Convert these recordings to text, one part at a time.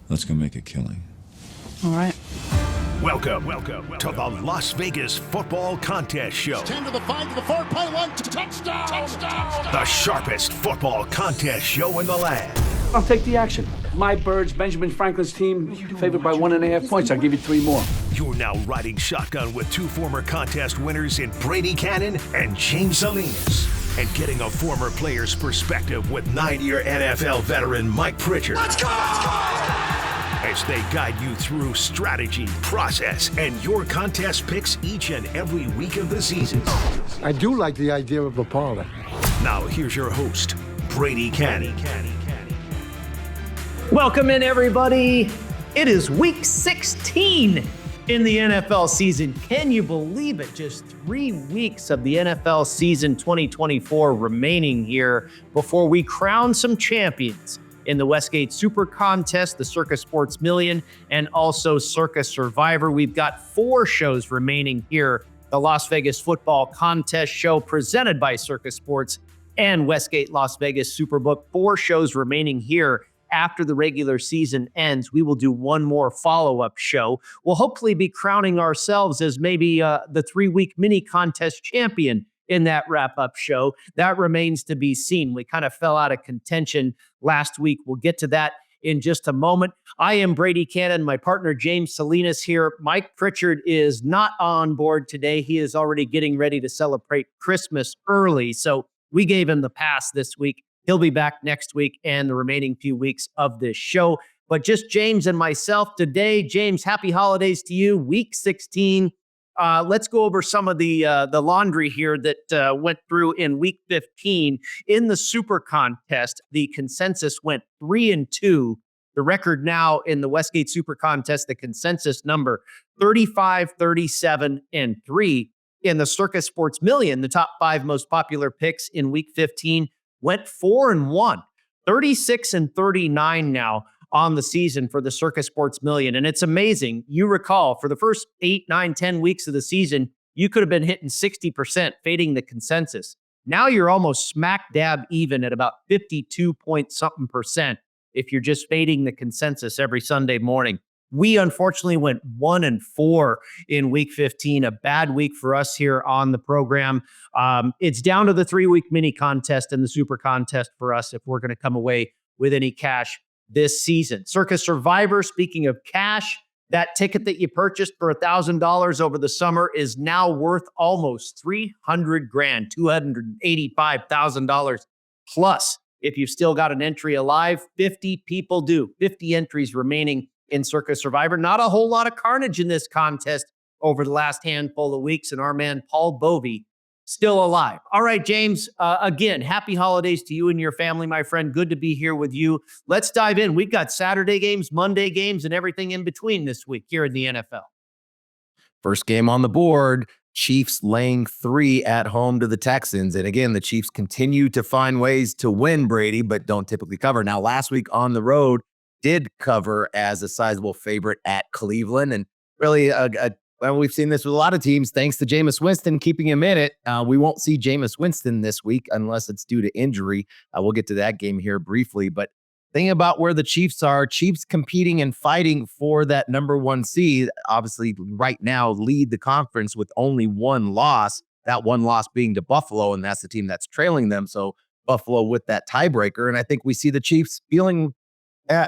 Let's go make a killing. All right. Welcome to the Las Vegas Football Contest Show. 10 to the 5 to the 4, play one, touchdown! The sharpest football contest show in the land. I'll take the action. My Birds, Benjamin Franklin's team, favored by 1.5 points. I'll give you 3 more. You're now riding shotgun with 2 former contest winners in Brady Kannon and James Salinas. And getting a former player's perspective with 9-year NFL veteran Mike Pritchard. Let's go! As they guide you through strategy, process, and your contest picks each and every week of the season. I do like the idea of a parlay. Now here's your host, Brady Kannon. Welcome in, everybody. It is week 16 in the NFL season. Can you believe it? Just 3 weeks of the NFL season 2024 remaining here before we crown some champions in the Westgate SuperContest, the Circa Sports Million, and also Circa Survivor. We've got 4 shows remaining here. The Las Vegas Football Contest Show presented by Circa Sports and Westgate Las Vegas Superbook. 4 shows remaining here. After the regular season ends, we will do one more follow-up show. We'll hopefully be crowning ourselves as maybe the 3-week mini contest champion in that wrap-up show. That remains to be seen. We kind of fell out of contention last week. We'll get to that in just a moment. I am Brady Kannon, my partner James Salinas here. Mike Pritchard is not on board today. He is already getting ready to celebrate Christmas early, so we gave him the pass this week. He'll be back next week and the remaining few weeks of this show. But just James and myself today. James, happy holidays to you. Week 16. Let's go over some of the laundry here that went through in week 15. In the SuperContest, the consensus went 3-2. The record now in the Westgate SuperContest, the consensus number 35, 37, and 3. In the Circa Sports Million, the top 5 most popular picks in week 15 went 4-1, 36 and 39 now on the season for the Circa Sports Million. And it's amazing. You recall for the first 8, 9, 10 weeks of the season, you could have been hitting 60%, fading the consensus. Now you're almost smack dab even at about 52 point something percent if you're just fading the consensus every Sunday morning. We unfortunately went 1-4 in week 15, a bad week for us here on the program. It's down to the 3-week mini contest and the super contest for us if we're going to come away with any cash this season. Circa Survivor, speaking of cash, that ticket that you purchased for $1,000 over the summer is now worth almost $300,000, $285,000 plus. If you've still got an entry alive, 50 people do. 50 entries remaining in Circa Survivor. Not a whole lot of carnage in this contest over the last handful of weeks, and our man Paul Bovey still alive. All right, James, again, happy holidays to you and your family, my friend. Good to be here with you. Let's dive in. We've got Saturday games, Monday games, and everything in between this week here in the NFL. First game on the board, Chiefs laying 3 at home to the Texans. And again, the Chiefs continue to find ways to win, Brady, but don't typically cover. Now, last week on the road, did cover as a sizable favorite at Cleveland. And really, well, we've seen this with a lot of teams, thanks to Jameis Winston keeping him in it. We won't see Jameis Winston this week unless it's due to injury. We'll get to that game here briefly. But thinking about where the Chiefs are, Chiefs competing and fighting for that number 1 seed, obviously right now lead the conference with only 1 loss, that 1 loss being to Buffalo, and that's the team that's trailing them. So Buffalo with that tiebreaker. And I think we see the Chiefs feeling,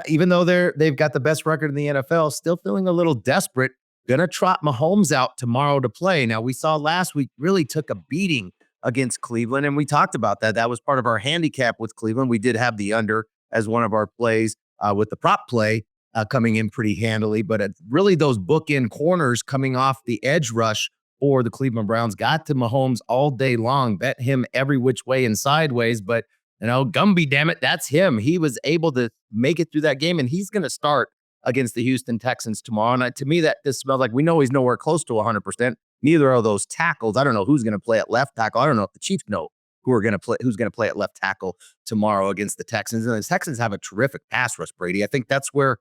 even though they've got the best record in the NFL, still feeling a little desperate. Gonna trot Mahomes out tomorrow to play. Now, we saw last week really took a beating against Cleveland, and we talked about that. That was part of our handicap with Cleveland. We did have the under as one of our plays with the prop play coming in pretty handily, but it's really those bookend corners coming off the edge rush for the Cleveland Browns got to Mahomes all day long, bet him every which way and sideways, but Gumby, damn it, that's him. He was able to make it through that game, and he's going to start against the Houston Texans tomorrow. And to me, that just smells like we know he's nowhere close to 100%. Neither are those tackles. I don't know who's going to play at left tackle. I don't know if the Chiefs know who's going to play at left tackle tomorrow against the Texans. And the Texans have a terrific pass rush, Brady. I think that's where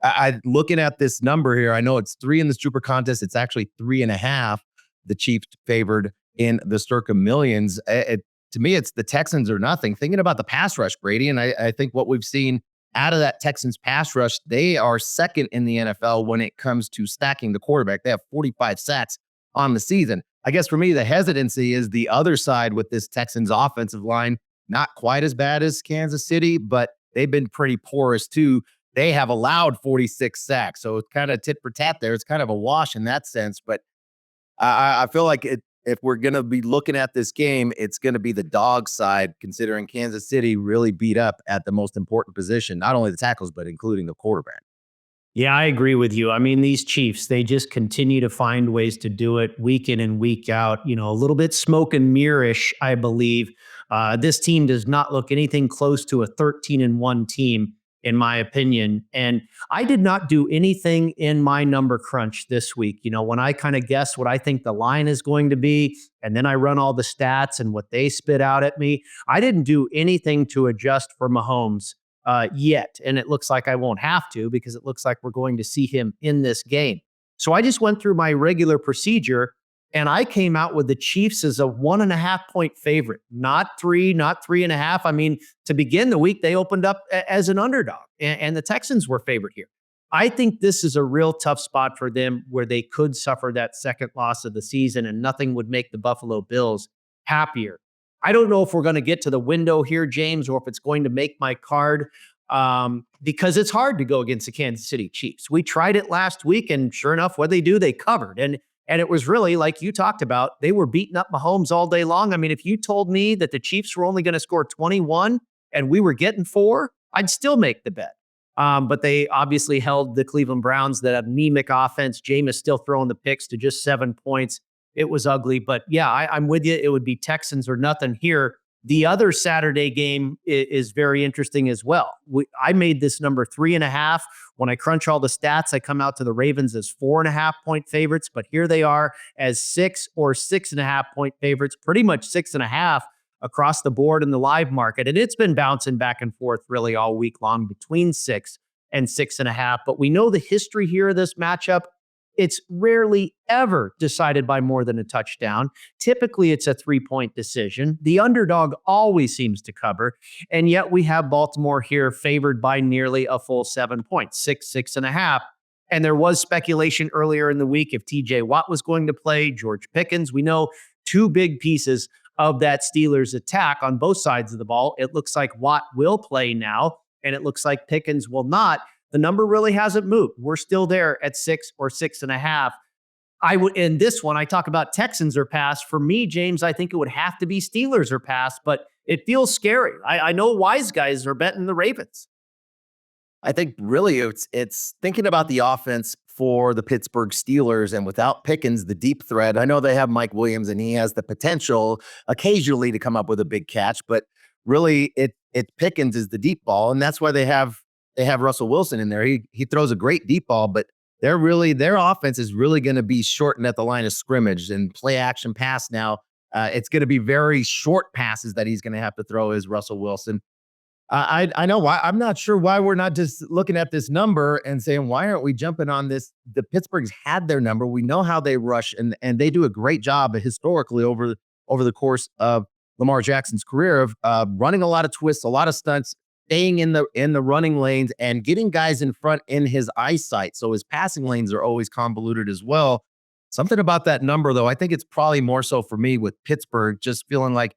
I looking at this number here. I know it's 3 in the SuperContest. It's actually 3.5. The Chiefs favored in the Circa Millions. To me, it's the Texans or nothing. Thinking about the pass rush, Brady, and I think what we've seen out of that Texans pass rush, they are second in the NFL when it comes to stacking the quarterback. They have 45 sacks on the season. I guess for me, the hesitancy is the other side with this Texans offensive line. Not quite as bad as Kansas City, but they've been pretty porous too. They have allowed 46 sacks. So it's kind of tit for tat there. It's kind of a wash in that sense. But I feel like if we're going to be looking at this game, it's going to be the dog side, considering Kansas City really beat up at the most important position, not only the tackles, but including the quarterback. Yeah, I agree with you. I mean, these Chiefs, they just continue to find ways to do it week in and week out. You know, a little bit smoke and mirror-ish, I believe. This team does not look anything close to a 13-1 team, in my opinion. And I did not do anything in my number crunch this week. You know, when I kind of guess what I think the line is going to be, and then I run all the stats and what they spit out at me, I didn't do anything to adjust for Mahomes yet. And it looks like I won't have to, because it looks like we're going to see him in this game. So I just went through my regular procedure, and I came out with the Chiefs as a 1.5 point favorite, not 3, not 3.5. I mean, to begin the week, they opened up as an underdog, and the Texans were favored here. I think this is a real tough spot for them where they could suffer that second loss of the season, and nothing would make the Buffalo Bills happier. I don't know if we're going to get to the window here, James, or if it's going to make my card, because it's hard to go against the Kansas City Chiefs. We tried it last week, and sure enough, what they do, they covered. And it was really, like you talked about, they were beating up Mahomes all day long. I mean, if you told me that the Chiefs were only going to score 21 and we were getting 4, I'd still make the bet. But they obviously held the Cleveland Browns, that anemic offense. Jameis still throwing the picks, to just 7 points. It was ugly. But yeah, I'm with you. It would be Texans or nothing here. The other Saturday game is very interesting as well. I made this number 3.5. When I crunch all the stats, I come out to the Ravens as 4.5 point favorites, but here they are as 6 or 6.5 point favorites, pretty much 6.5 across the board in the live market. And it's been bouncing back and forth really all week long between 6 and 6.5. But we know the history here of this matchup. It's rarely ever decided by more than a touchdown. Typically, it's a 3-point decision. The underdog always seems to cover. And yet we have Baltimore here favored by nearly a full 7 points, 6.5. And there was speculation earlier in the week if TJ Watt was going to play, George Pickens. We know 2 big pieces of that Steelers attack on both sides of the ball. It looks like Watt will play now, and it looks like Pickens will not. The number really hasn't moved. We're still there at 6 or 6.5. I would, in this one, I talk about Texans or pass. For me, James, I think it would have to be Steelers or pass, but it feels scary. I know wise guys are betting the Ravens. I think really it's thinking about the offense for the Pittsburgh Steelers, and without Pickens, the deep threat. I know they have Mike Williams, and he has the potential occasionally to come up with a big catch, but really it Pickens is the deep ball, and that's why they have Russell Wilson in there. He throws a great deep ball, but their offense is really going to be shortened at the line of scrimmage and play action pass now. It's going to be very short passes that he's going to have to throw as Russell Wilson. I know why. I'm not sure why we're not just looking at this number and saying, why aren't we jumping on this? The Pittsburgh's had their number. We know how they rush, and they do a great job historically over the course of Lamar Jackson's career of running a lot of twists, a lot of stunts, staying in the running lanes and getting guys in front in his eyesight. So his passing lanes are always convoluted as well. Something about that number, though, I think it's probably more so for me with Pittsburgh, just feeling like,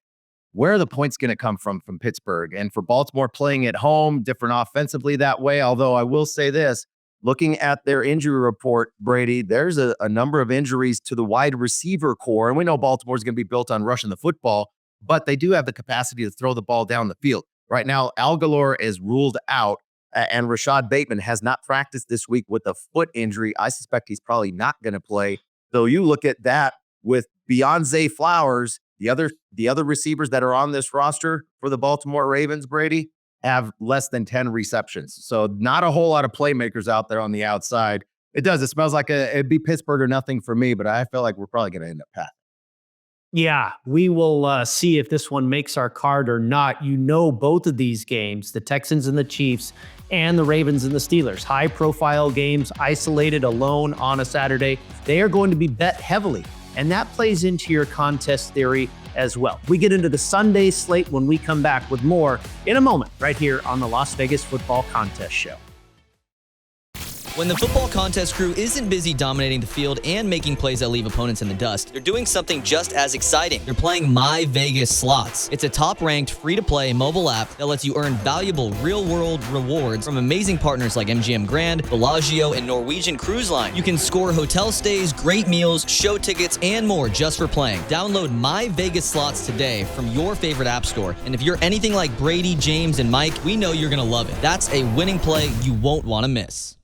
where are the points going to come from Pittsburgh? And for Baltimore playing at home, different offensively that way. Although I will say this, looking at their injury report, Brady, there's a number of injuries to the wide receiver core. And we know Baltimore is going to be built on rushing the football, but they do have the capacity to throw the ball down the field. Right now, Al Galore is ruled out, and Rashad Bateman has not practiced this week with a foot injury. I suspect he's probably not going to play. So you look at that with beyond Zay Flowers, the other receivers that are on this roster for the Baltimore Ravens, Brady, have less than 10 receptions. So not a whole lot of playmakers out there on the outside. It smells like it'd be Pittsburgh or nothing for me, but I feel like we're probably going to end up passing. Yeah, we will see if this one makes our card or not. You know, both of these games, the Texans and the Chiefs and the Ravens and the Steelers, high-profile games, isolated alone on a Saturday, they are going to be bet heavily. And that plays into your contest theory as well. We get into the Sunday slate when we come back with more in a moment right here on the Las Vegas Football Contest Show. When the football contest crew isn't busy dominating the field and making plays that leave opponents in the dust, they're doing something just as exciting. They're playing My Vegas Slots. It's a top-ranked, free-to-play mobile app that lets you earn valuable real-world rewards from amazing partners like MGM Grand, Bellagio, and Norwegian Cruise Line. You can score hotel stays, great meals, show tickets, and more just for playing. Download My Vegas Slots today from your favorite app store. And if you're anything like Brady, James, and Mike, we know you're going to love it. That's a winning play you won't want to miss.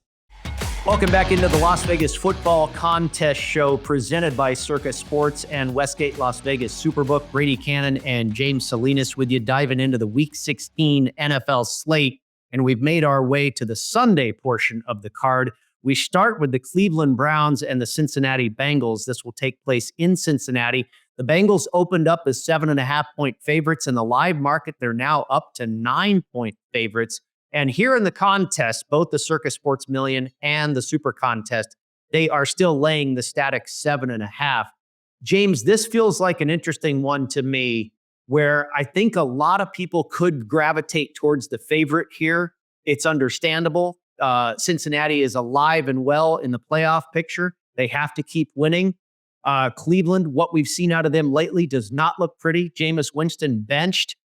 Welcome back into the Las Vegas Football Contest Show presented by Circa Sports and Westgate Las Vegas Superbook. Brady Kannon and James Salinas with you, diving into the Week 16 NFL slate. And we've made our way to the Sunday portion of the card. We start with the Cleveland Browns and the Cincinnati Bengals. This will take place in Cincinnati. The Bengals opened up as 7.5-point favorites. In the live market, they're now up to 9-point favorites. And here in the contest, both the Circa Sports Million and the SuperContest, they are still laying the static 7.5. James, this feels like an interesting one to me, where I think a lot of people could gravitate towards the favorite here. It's understandable. Cincinnati is alive and well in the playoff picture. They have to keep winning. Cleveland, what we've seen out of them lately does not look pretty. Jameis Winston benched,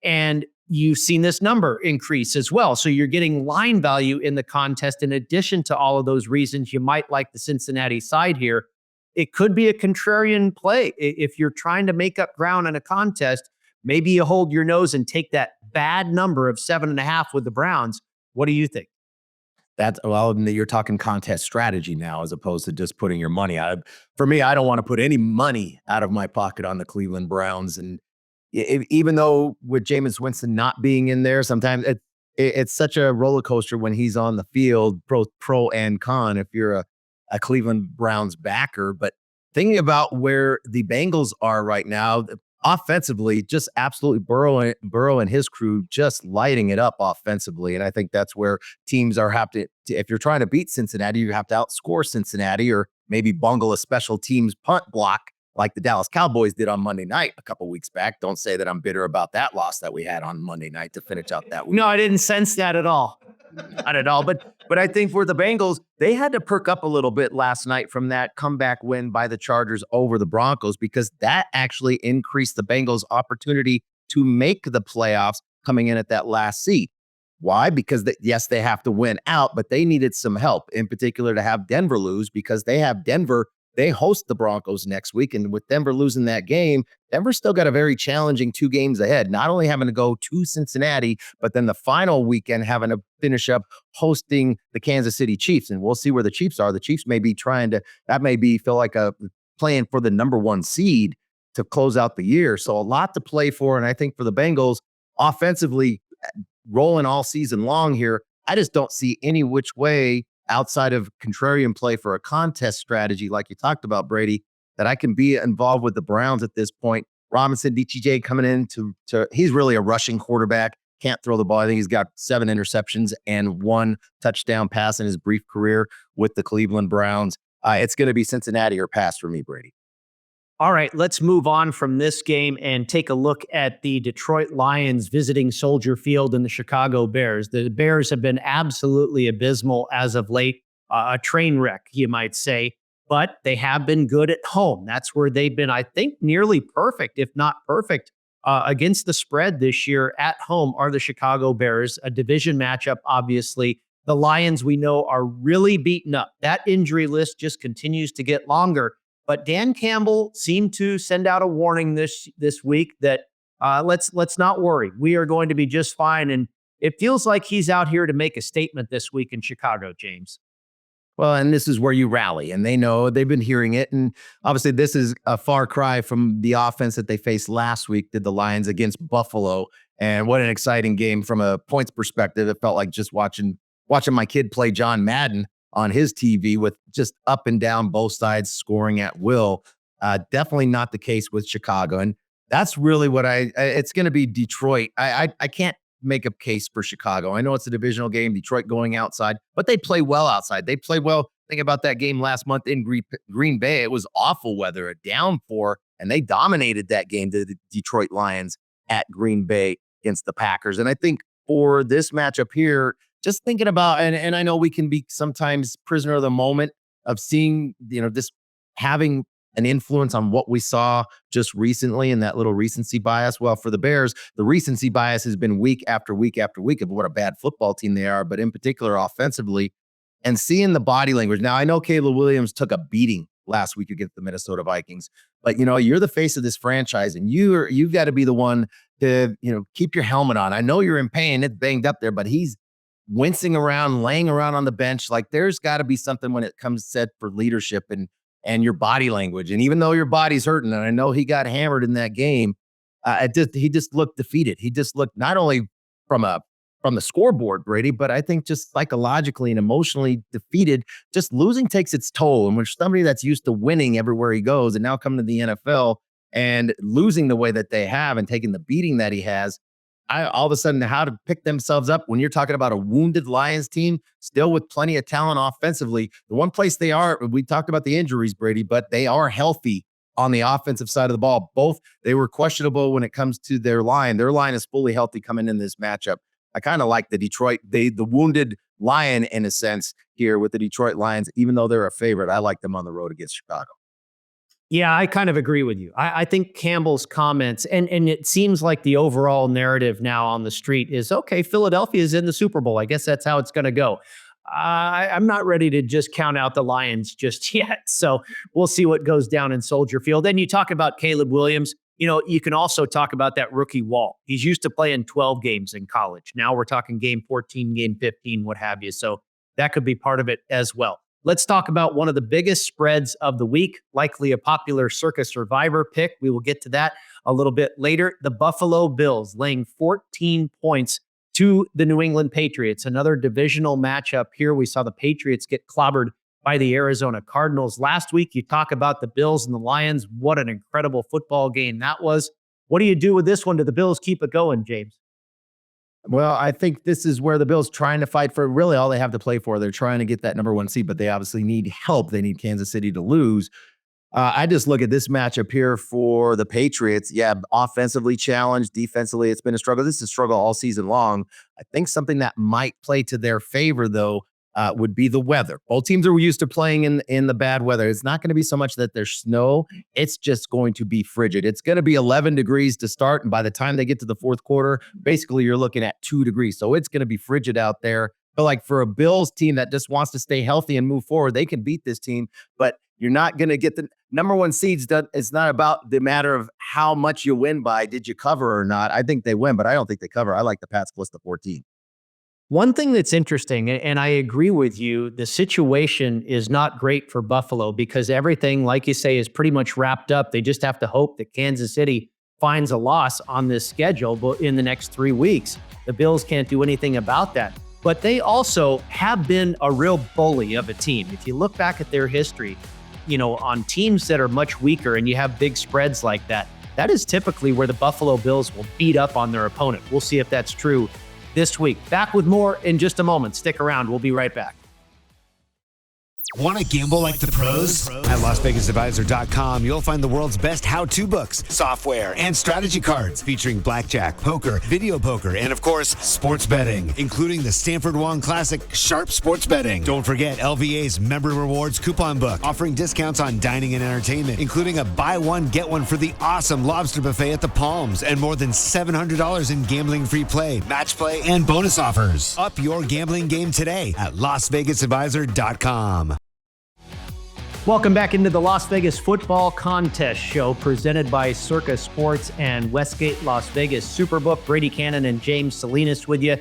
and you've seen this number increase as well. So you're getting line value in the contest. In addition to all of those reasons, you might like the Cincinnati side here. It could be a contrarian play. If you're trying to make up ground in a contest, maybe you hold your nose and take that bad number of 7.5 with the Browns. What do you think? You're talking contest strategy now, as opposed to just putting your money out. For me, I don't want to put any money out of my pocket on the Cleveland Browns. And even though with Jameis Winston not being in there, sometimes it's such a roller coaster when he's on the field, pro and con, if you're a Cleveland Browns backer. But thinking about where the Bengals are right now, offensively, just absolutely Burrow and his crew just lighting it up offensively. And I think that's where teams if you're trying to beat Cincinnati, you have to outscore Cincinnati or maybe bungle a special teams punt block like the Dallas Cowboys did on Monday night a couple weeks back. Don't say that I'm bitter about that loss that we had on Monday night to finish out that week. No, I didn't sense that at all. Not at all. But I think for the Bengals, they had to perk up a little bit last night from that comeback win by the Chargers over the Broncos, because that actually increased the Bengals' opportunity to make the playoffs coming in at that last seed. Why? Because yes, they have to win out, but they needed some help, in particular to have Denver lose, because they have Denver. They host the Broncos next week, and with Denver losing that game, Denver's still got a very challenging 2 games ahead, not only having to go to Cincinnati, but then the final weekend having to finish up hosting the Kansas City Chiefs. And we'll see where the Chiefs are. The Chiefs may be feel like a playing for the number 1 seed to close out the year. So a lot to play for. And I think for the Bengals, offensively rolling all season long here, I just don't see any which way outside of contrarian play for a contest strategy, like you talked about, Brady, that I can be involved with the Browns at this point. Robinson, DTJ coming in he's really a rushing quarterback. Can't throw the ball. I think he's got 7 interceptions and 1 touchdown pass in his brief career with the Cleveland Browns. It's going to be Cincinnati or pass for me, Brady. All right, let's move on from this game and take a look at the Detroit Lions visiting Soldier Field and the Chicago Bears. The Bears have been absolutely abysmal as of late, a train wreck, you might say, but they have been good at home. That's where they've been, I think, nearly perfect, if not perfect, against the spread this year. At home are the Chicago Bears, a division matchup, obviously. The Lions, we know, are really beaten up. That injury list just continues to get longer. But Dan Campbell seemed to send out a warning this week that let's not worry. We are going to be just fine. And it feels like he's out here to make a statement this week in Chicago, James. Well, and this is where you rally, and they know they've been hearing it. And obviously this is a far cry from the offense that they faced last week, did the Lions against Buffalo. And what an exciting game from a points perspective. It felt like just watching my kid play John Madden on his TV with just up and down both sides scoring at will. Definitely not the case with Chicago. And that's really what it's going to be Detroit. I can't make a case for Chicago. I know it's a divisional game, Detroit going outside, but they play well outside. They play well. Think about that game last month in Green Bay. It was awful weather, a downpour, and they dominated that game, the Detroit Lions at Green Bay against the Packers. And I think for this matchup here, just thinking about, and I know we can be sometimes prisoner of the moment of seeing, this having an influence on what we saw just recently and that little recency bias. Well, for the Bears, the recency bias has been week after week after week of what a bad football team they are, but in particular offensively, and seeing the body language. Now, I know Caleb Williams took a beating last week against the Minnesota Vikings, but you're the face of this franchise, and you've got to be the one to keep your helmet on. I know you're in pain, it's banged up there, but he's wincing around, laying around on the bench. Like, there's got to be something when it comes set for leadership and your body language. And even though your body's hurting, and I know he got hammered in that game, he just looked defeated. He just looked not only from the scoreboard, Brady, but I think just psychologically and emotionally defeated. Just losing takes its toll. And when somebody that's used to winning everywhere he goes and now coming to the NFL and losing the way that they have and taking the beating that he has, all of a sudden, how to pick themselves up when you're talking about a wounded Lions team, still with plenty of talent offensively. The one place they are, we talked about the injuries, Brady, but they are healthy on the offensive side of the ball. Both, they were questionable when it comes to their line. Their line is fully healthy coming in this matchup. I kind of like the Detroit, the wounded Lion in a sense here with the Detroit Lions, even though they're a favorite. I like them on the road against Chicago. Yeah, I kind of agree with you. I think Campbell's comments, and it seems like the overall narrative now on the street is, okay, Philadelphia is in the Super Bowl. I guess that's how it's going to go. I'm not ready to just count out the Lions just yet. So we'll see what goes down in Soldier Field. Then you talk about Caleb Williams. You can also talk about that rookie wall. He's used to playing 12 games in college. Now we're talking game 14, game 15, what have you. So that could be part of it as well. Let's talk about one of the biggest spreads of the week, likely a popular Circa Survivor pick. We will get to that a little bit later. The Buffalo Bills laying 14 points to the New England Patriots. Another divisional matchup here. We saw the Patriots get clobbered by the Arizona Cardinals. Last week, you talk about the Bills and the Lions. What an incredible football game that was. What do you do with this one? Do the Bills keep it going, James? Well, I think this is where the Bills trying to fight for really all they have to play for. They're trying to get that number one seed, but they obviously need help. They need Kansas City to lose. I just look at this matchup here for the Patriots. Yeah, offensively challenged, defensively, it's been a struggle. This is a struggle all season long. I think something that might play to their favor, though, would be the weather. Both teams are used to playing in the bad weather. It's not going to be so much that there's snow. It's just going to be frigid. It's going to be 11 degrees to start. And by the time they get to the fourth quarter, basically you're looking at 2 degrees. So it's going to be frigid out there. But like for a Bills team that just wants to stay healthy and move forward, they can beat this team, but you're not going to get the number one seeds. It's not about the matter of how much you win by. Did you cover or not? I think they win, but I don't think they cover. I like the Pats plus the 14. One thing that's interesting, and I agree with you, the situation is not great for Buffalo because everything, like you say, is pretty much wrapped up. They just have to hope that Kansas City finds a loss on this schedule in the next 3 weeks. The Bills can't do anything about that. But they also have been a real bully of a team. If you look back at their history, on teams that are much weaker and you have big spreads like that, that is typically where the Buffalo Bills will beat up on their opponent. We'll see if that's true this week. Back with more in just a moment. Stick around. We'll be right back. Want to gamble like the pros? At LasVegasAdvisor.com, you'll find the world's best how-to books, software, and strategy cards featuring blackjack, poker, video poker, and of course, sports betting, including the Stanford One Classic Sharp Sports Betting. Don't forget LVA's Member Rewards coupon book, offering discounts on dining and entertainment, including a buy one, get one for the awesome lobster buffet at the Palms, and more than $700 in gambling-free play, match play, and bonus offers. Up your gambling game today at LasVegasAdvisor.com. Welcome back into the Las Vegas Football Contest Show presented by Circa Sports and Westgate Las Vegas Superbook. Brady Kannon and James Salinas with you,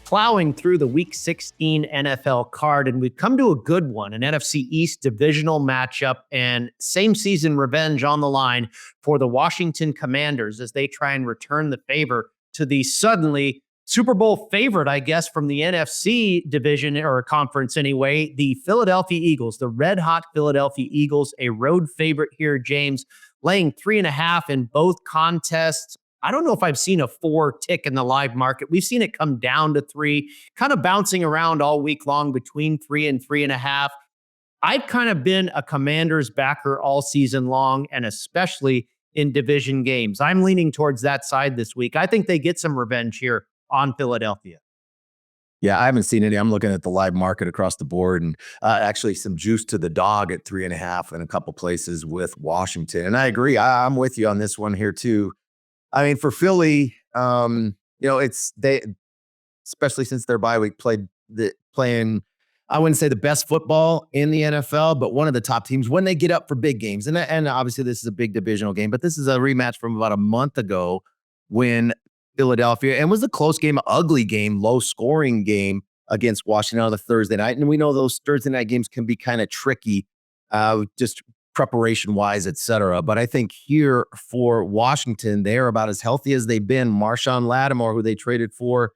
plowing through the Week 16 NFL card. And we've come to a good one, an NFC East divisional matchup and same season revenge on the line for the Washington Commanders as they try and return the favor to the suddenly Super Bowl favorite, I guess, from the NFC division or conference anyway, the Philadelphia Eagles, the red-hot Philadelphia Eagles, a road favorite here, James, laying 3.5 in both contests. I don't know if I've seen a 4 tick in the live market. We've seen it come down to 3, kind of bouncing around all week long between 3 and 3.5. I've kind of been a Commanders backer all season long, and especially in division games. I'm leaning towards that side this week. I think they get some revenge here on Philadelphia. Yeah, I haven't seen any. I'm looking at the live market across the board, and actually some juice to the dog at 3.5 in a couple places with Washington. And I agree. I'm with you on this one here too. I mean, for Philly, it's they, especially since their bye week, playing. I wouldn't say the best football in the NFL, but one of the top teams when they get up for big games. And obviously this is a big divisional game, but this is a rematch from about a month ago when Philadelphia, and was a close game, ugly game, low scoring game against Washington on the Thursday night. And we know those Thursday night games can be kind of tricky, just preparation wise, et cetera. But I think here for Washington, they're about as healthy as they've been. Marshawn Lattimore, who they traded for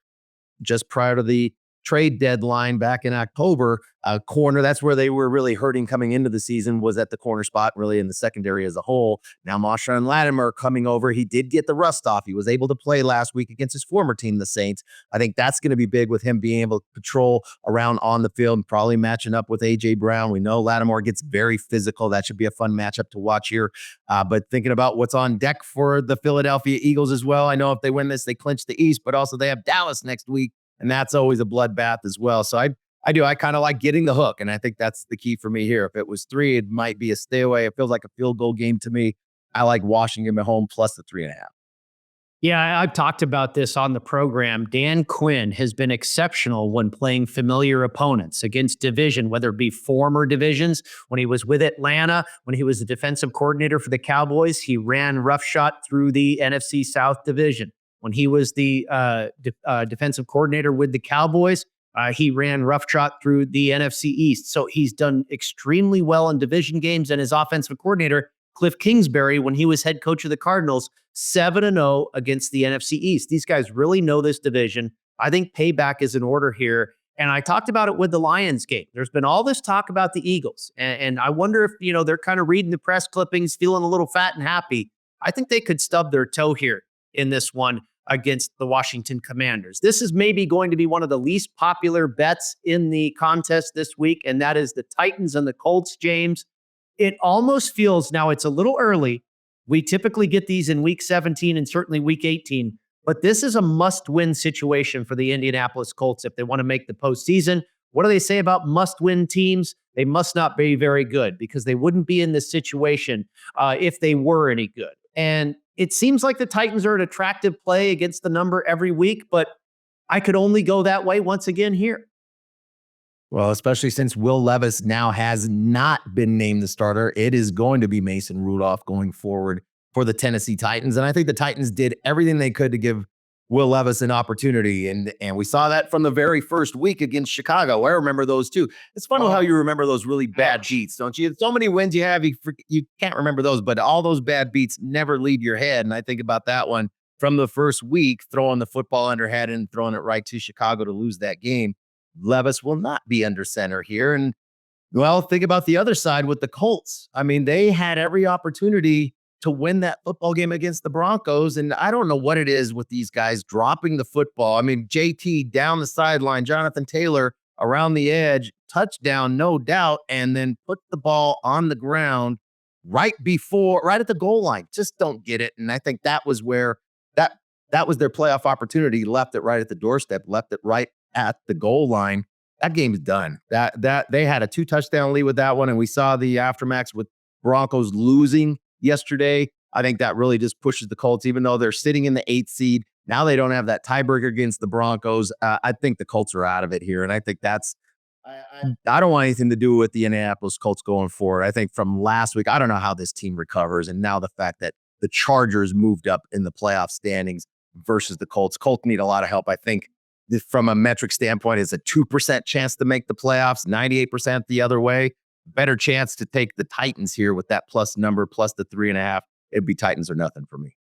just prior to the trade deadline back in October, corner. That's where they were really hurting coming into the season, was at the corner spot, really in the secondary as a whole. Now Marshawn Lattimore coming over. He did get the rust off. He was able to play last week against his former team, the Saints. I think that's going to be big with him being able to patrol around on the field and probably matching up with A.J. Brown. We know Lattimore gets very physical. That should be a fun matchup to watch here. But thinking about what's on deck for the Philadelphia Eagles as well. I know if they win this, they clinch the East, but also they have Dallas next week. And that's always a bloodbath as well. So I kind of like getting the hook. And I think that's the key for me here. If it was 3, it might be a stay away. It feels like a field goal game to me. I like Washington at home plus the 3.5. Yeah, I've talked about this on the program. Dan Quinn has been exceptional when playing familiar opponents against division, whether it be former divisions. When he was with Atlanta, when he was the defensive coordinator for the Cowboys, he ran roughshod through the NFC South division. When he was the defensive coordinator with the Cowboys, he ran roughshod through the NFC East. So he's done extremely well in division games. And his offensive coordinator, Cliff Kingsbury, when he was head coach of the Cardinals, 7-0 against the NFC East. These guys really know this division. I think payback is in order here. And I talked about it with the Lions game. There's been all this talk about the Eagles. And I wonder if, they're kind of reading the press clippings, feeling a little fat and happy. I think they could stub their toe here in this one against the Washington Commanders. This is maybe going to be one of the least popular bets in the contest this week, and that is the Titans and the Colts, James. It almost feels, now it's a little early. We typically get these in week 17 and certainly week 18, but this is a must-win situation for the Indianapolis Colts if they want to make the postseason. What do they say about must-win teams? They must not be very good because they wouldn't be in this situation if they were any good. And it seems like the Titans are an attractive play against the number every week, but I could only go that way once again here. Well, especially since Will Levis now has not been named the starter, it is going to be Mason Rudolph going forward for the Tennessee Titans. And I think the Titans did everything they could to give Will Levis an opportunity. And we saw that from the very first week against Chicago. I remember those too. It's funny how you remember those really bad beats, don't you? So many wins you have, you can't remember those, but all those bad beats never leave your head. And I think about that one from the first week, throwing the football underhand and throwing it right to Chicago to lose that game. Levis will not be under center here. And well, think about the other side with the Colts. I mean, they had every opportunity to win that football game against the Broncos. And I don't know what it is with these guys dropping the football. I mean, JT down the sideline, Jonathan Taylor around the edge, touchdown, no doubt, and then put the ball on the ground right at the goal line. Just don't get it. And I think that was where that was their playoff opportunity. Left it right at the doorstep, left it right at the goal line. That game's done. That they had a 2-touchdown lead with that one. And we saw the aftermath with Broncos losing yesterday. I think that really just pushes the Colts, even though they're sitting in the 8th seed. Now they don't have that tiebreaker against the Broncos. I think the Colts are out of it here. And I think I don't want anything to do with the Indianapolis Colts going forward. I think from last week, I don't know how this team recovers. And now the fact that the Chargers moved up in the playoff standings versus the Colts. Colts need a lot of help. I think from a metric standpoint, it's a 2% chance to make the playoffs, 98% the other way. Better chance to take the Titans here with that plus number, plus the 3.5. It'd be Titans or nothing for me.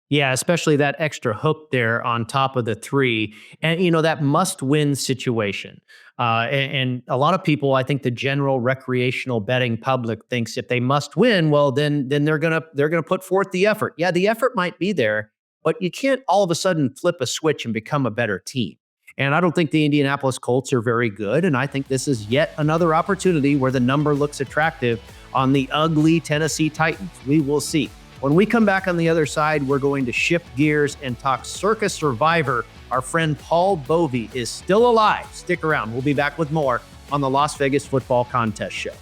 Yeah, especially that extra hook there on top of the 3. And, that must-win situation. And a lot of people, I think the general recreational betting public thinks if they must win, well, then they're gonna put forth the effort. Yeah, the effort might be there, but you can't all of a sudden flip a switch and become a better team. And I don't think the Indianapolis Colts are very good. And I think this is yet another opportunity where the number looks attractive on the ugly Tennessee Titans. We will see. When we come back on the other side, we're going to shift gears and talk Circa Survivor. Our friend Paul Bovey is still alive. Stick around. We'll be back with more on the Las Vegas Football Contest Show.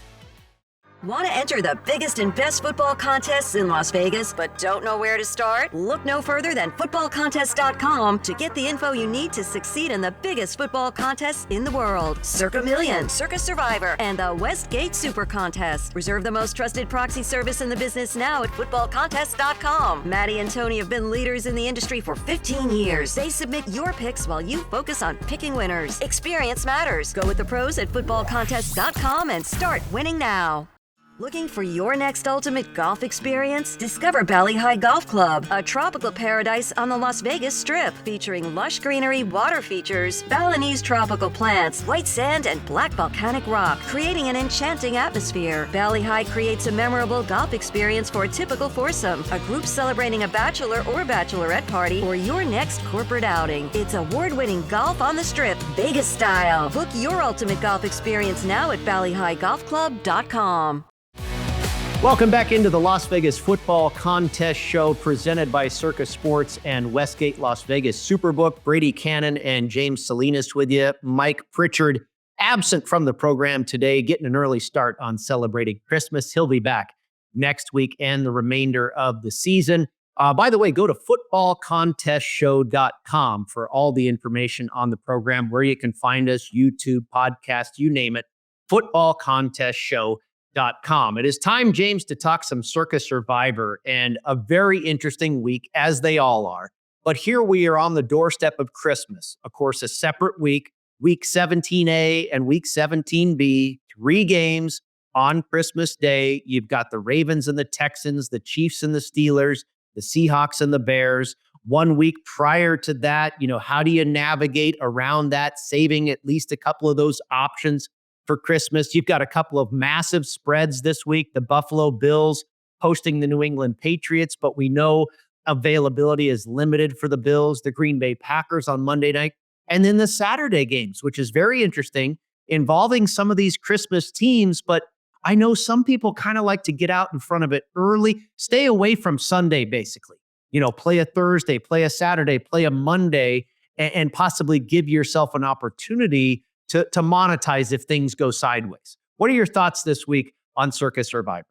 Want to enter the biggest and best football contests in Las Vegas, but don't know where to start? Look no further than footballcontest.com to get the info you need to succeed in the biggest football contests in the world. Circa Million, Circa Survivor, and the Westgate SuperContest. Reserve the most trusted proxy service in the business now at footballcontest.com. Maddie and Tony have been leaders in the industry for 15 years. They submit your picks while you focus on picking winners. Experience matters. Go with the pros at footballcontest.com and start winning now. Looking for your next ultimate golf experience? Discover Valley High Golf Club, a tropical paradise on the Las Vegas Strip, featuring lush greenery, water features, Balinese tropical plants, white sand, and black volcanic rock, creating an enchanting atmosphere. Valley High creates a memorable golf experience for a typical foursome, a group celebrating a bachelor or bachelorette party, or your next corporate outing. It's award-winning golf on the Strip, Vegas style. Book your ultimate golf experience now at valleyhighgolfclub.com. Welcome back into the Las Vegas Football Contest Show presented by Circa Sports and Westgate Las Vegas Superbook. Brady Kannon and James Salinas with you. Mike Pritchard, absent from the program today, getting an early start on celebrating Christmas. He'll be back next week and the remainder of the season. By the way, go to footballcontestshow.com for all the information on the program, where you can find us, YouTube, podcast, you name it, footballcontestshow.com. It is time, James, to talk some Circa Survivor, and a very interesting week, as they all are. But here we are on the doorstep of Christmas. Of course, a separate week, week 17A and week 17B, 3 games on Christmas Day. You've got the Ravens and the Texans, the Chiefs and the Steelers, the Seahawks and the Bears. 1 week prior to that, how do you navigate around that, saving at least a couple of those options for Christmas? You've got a couple of massive spreads this week. The Buffalo Bills hosting the New England Patriots, but we know availability is limited for the Bills. The Green Bay Packers on Monday night. And then the Saturday games, which is very interesting, involving some of these Christmas teams. But I know some people kind of like to get out in front of it early, stay away from Sunday, basically. Play a Thursday, play a Saturday, play a Monday, and possibly give yourself an opportunity to monetize if things go sideways. What are your thoughts this week on Circa Survivor?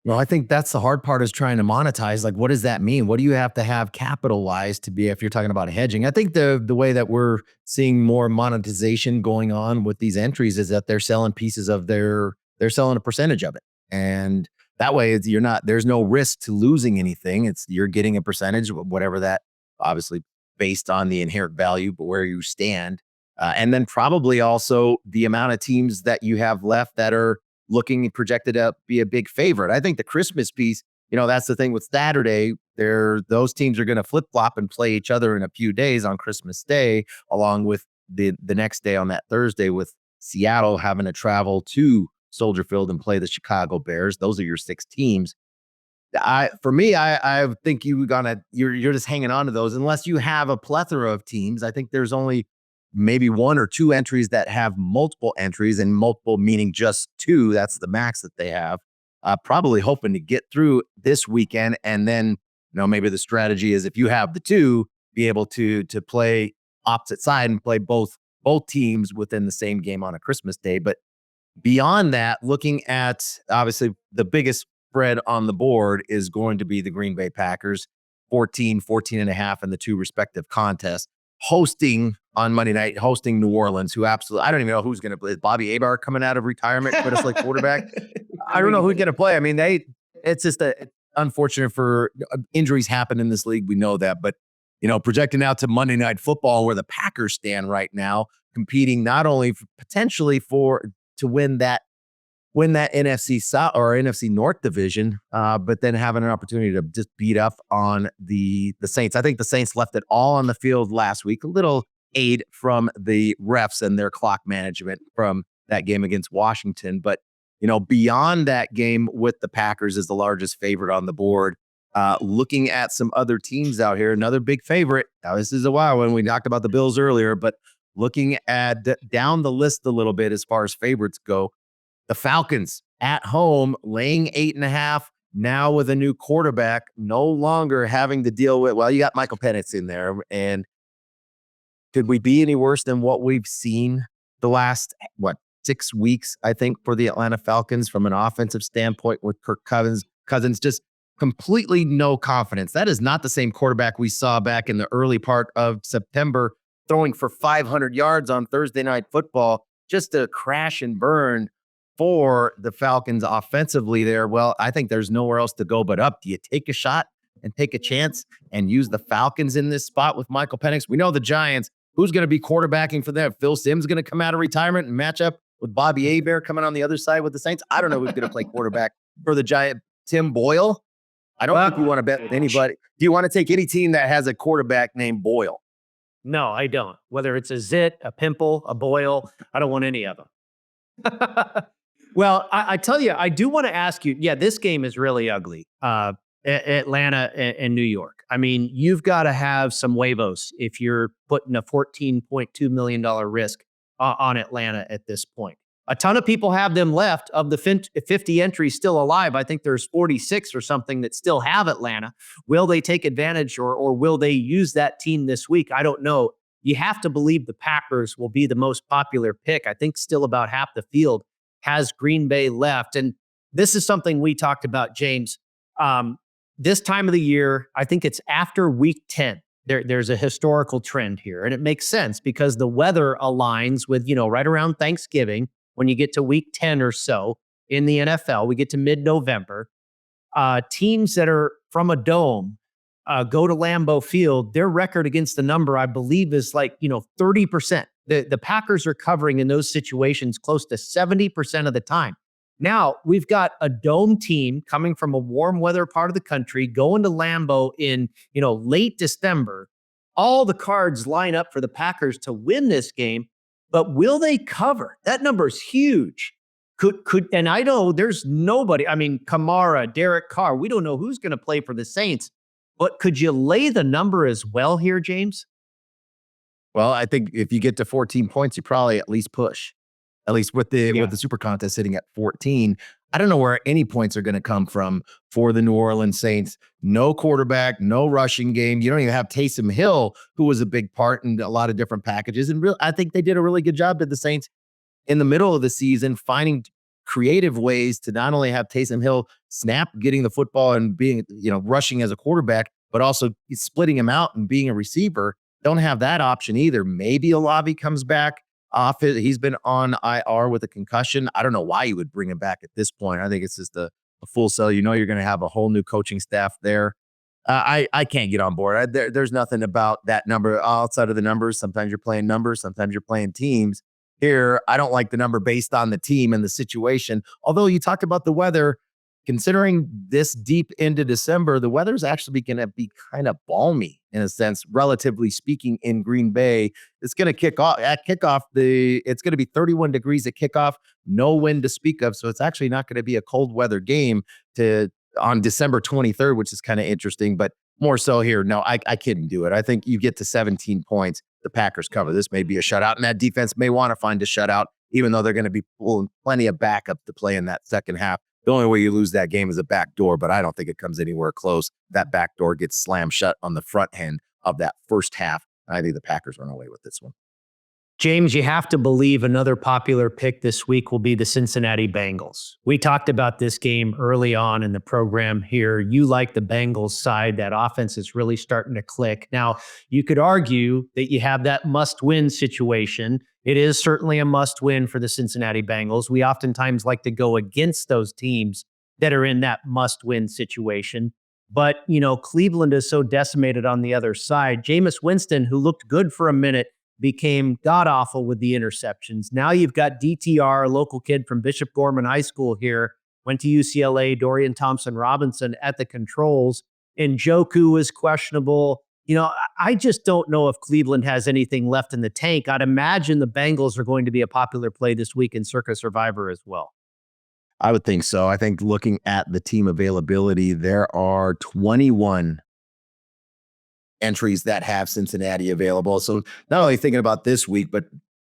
Well, I think that's the hard part, is trying to monetize. Like, what does that mean? What do you have to have capital-wise to be, if you're talking about hedging? I think the way that we're seeing more monetization going on with these entries is that they're selling pieces of they're selling a percentage of it. And that way there's no risk to losing anything. You're getting a percentage, whatever that, obviously based on the inherent value, but where you stand. And then probably also the amount of teams that you have left that are looking projected to be a big favorite. I think the Christmas piece, that's the thing with Saturday. Those teams are going to flip-flop and play each other in a few days on Christmas Day, along with the next day on that Thursday, with Seattle having to travel to Soldier Field and play the Chicago Bears. Those are your 6 teams. I think you're just hanging on to those unless you have a plethora of teams. I think there's only maybe 1 or 2 entries that have multiple entries, and multiple meaning just 2. That's the max that they have. Probably hoping to get through this weekend. And then, maybe the strategy is, if you have the 2, be able to play opposite side and play both teams within the same game on a Christmas Day. But beyond that, looking at, obviously, the biggest spread on the board is going to be the Green Bay Packers, 14.5 in the 2 respective contests. Hosting on Monday night, hosting New Orleans, who absolutely, I don't even know who's going to play. Is Bobby Abar coming out of retirement, put us like quarterback? I don't know who's going to play. I mean, it's just unfortunate for injuries happen in this league. We know that, but projecting out to Monday Night Football, where the Packers stand right now, competing not only potentially to win that NFC South or NFC North division, but then having an opportunity to just beat up on the Saints. I think the Saints left it all on the field last week. A little aid from the refs and their clock management from that game against Washington. But, beyond that game with the Packers as the largest favorite on the board, looking at some other teams out here, another big favorite. Now, this is a wild one. We talked about the Bills earlier, but looking at down the list a little bit as far as favorites go, the Falcons at home laying 8.5 now with a new quarterback, no longer having to deal with, well, you got Michael Penix in there. And could we be any worse than what we've seen the last, 6 weeks, I think, for the Atlanta Falcons from an offensive standpoint with Kirk Cousins just completely no confidence. That is not the same quarterback we saw back in the early part of September throwing for 500 yards on Thursday Night Football, just a crash and burn for the Falcons offensively there. Well, I think there's nowhere else to go but up. Do you take a shot and take a chance and use the Falcons in this spot with Michael Penix? We know the Giants. Who's going to be quarterbacking for them? Phil Simms going to come out of retirement and match up with Bobby Hebert coming on the other side with the Saints? I don't know who's going to play quarterback for the Giant. Tim Boyle? I don't think you want to bet anybody. Do you want to take any team that has a quarterback named Boyle? No, I don't. Whether it's a Zit, a Pimple, a Boyle, I don't want any of them. Well, I tell you, I do want to ask you, this game is really ugly. Atlanta and New York. I mean, you've got to have some huevos if you're putting a $14.2 million risk on Atlanta at this point. A ton of people have them left. Of the 50 entries still alive, I think there's 46 or something that still have Atlanta. Will they take advantage or will they use that team this week? I don't know. You have to believe the Packers will be the most popular pick. I think still about half the field has Green Bay left. And this is something we talked about, James. This time of the year, I think it's after week 10. There's a historical trend here. And it makes sense because the weather aligns with, right around Thanksgiving. When you get to week 10 or so in the NFL, we get to mid-November, teams that are from a dome go to Lambeau Field. Their record against the number, I believe, is 30%. The Packers are covering in those situations close to 70% of the time. Now, we've got a dome team coming from a warm weather part of the country going to Lambeau in, late December. All the cards line up for the Packers to win this game. But will they cover? That number is huge. And I know there's nobody. I mean, Kamara, Derek Carr, we don't know who's going to play for the Saints. But could you lay the number as well here, James? Well, I think if you get to 14 points, you probably at least push. At least with the SuperContest sitting at 14. I don't know where any points are going to come from for the New Orleans Saints. No quarterback, no rushing game. You don't even have Taysom Hill, who was a big part in a lot of different packages. And I think they did a really good job to the Saints in the middle of the season, finding creative ways to not only have Taysom Hill snap getting the football and being, rushing as a quarterback, but also splitting him out and being a receiver. Don't have that option either. Maybe Olave comes back off it. He's been on IR with a concussion. I don't know why you would bring him back at this point. I think it's just a full sell. You're going to have a whole new coaching staff there. I can't get on board. There's nothing about that number outside of the numbers. Sometimes you're playing numbers. Sometimes you're playing teams. Here, I don't like the number based on the team and the situation. Although you talked about the weather, considering this deep into December, the weather's actually going to be kind of balmy in a sense, relatively speaking, in Green Bay. It's going to kick off at kickoff. It's going to be 31 degrees at kickoff, no wind to speak of. So it's actually not going to be a cold weather game on December 23rd, which is kind of interesting, but more so here. No, I couldn't do it. I think you get to 17 points. The Packers cover. This may be a shutout, and that defense may want to find a shutout, even though they're going to be pulling plenty of backup to play in that second half. The only way you lose that game is a back door, but I don't think it comes anywhere close. That back door gets slammed shut on the front end of that first half. I think the Packers run away with this one. James, you have to believe another popular pick this week will be the Cincinnati Bengals. We talked about this game early on in the program here. You like the Bengals side. That offense is really starting to click. Now, you could argue that you have that must-win situation. It is certainly a must-win for the Cincinnati Bengals. We oftentimes like to go against those teams that are in that must-win situation. But, Cleveland is so decimated on the other side. Jameis Winston, who looked good for a minute, became god-awful with the interceptions. Now you've got DTR, a local kid from Bishop Gorman High School here, went to UCLA, Dorian Thompson-Robinson at the controls, and Njoku is questionable. I just don't know if Cleveland has anything left in the tank. I'd imagine the Bengals are going to be a popular play this week in Circa Survivor as well. I would think so. I think looking at the team availability, there are 21 entries that have Cincinnati available. So not only thinking about this week, but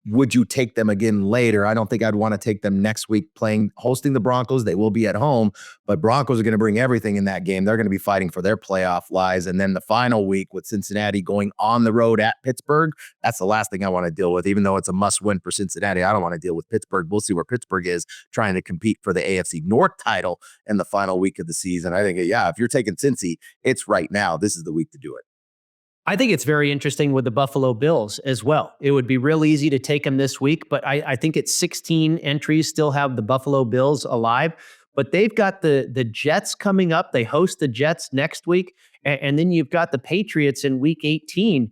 would you take them again later? I don't think I'd want to take them next week hosting the Broncos. They will be at home, but Broncos are going to bring everything in that game. They're going to be fighting for their playoff lives. And then the final week with Cincinnati going on the road at Pittsburgh, that's the last thing I want to deal with. Even though it's a must win for Cincinnati, I don't want to deal with Pittsburgh. We'll see where Pittsburgh is trying to compete for the AFC North title in the final week of the season. I think, yeah, if you're taking Cincy, it's right now. This is the week to do it. I think it's very interesting with the Buffalo Bills as well. It would be real easy to take them this week, but I think it's 16 entries still have the Buffalo Bills alive. But they've got the Jets coming up. They host the Jets next week. And then you've got the Patriots in week 18.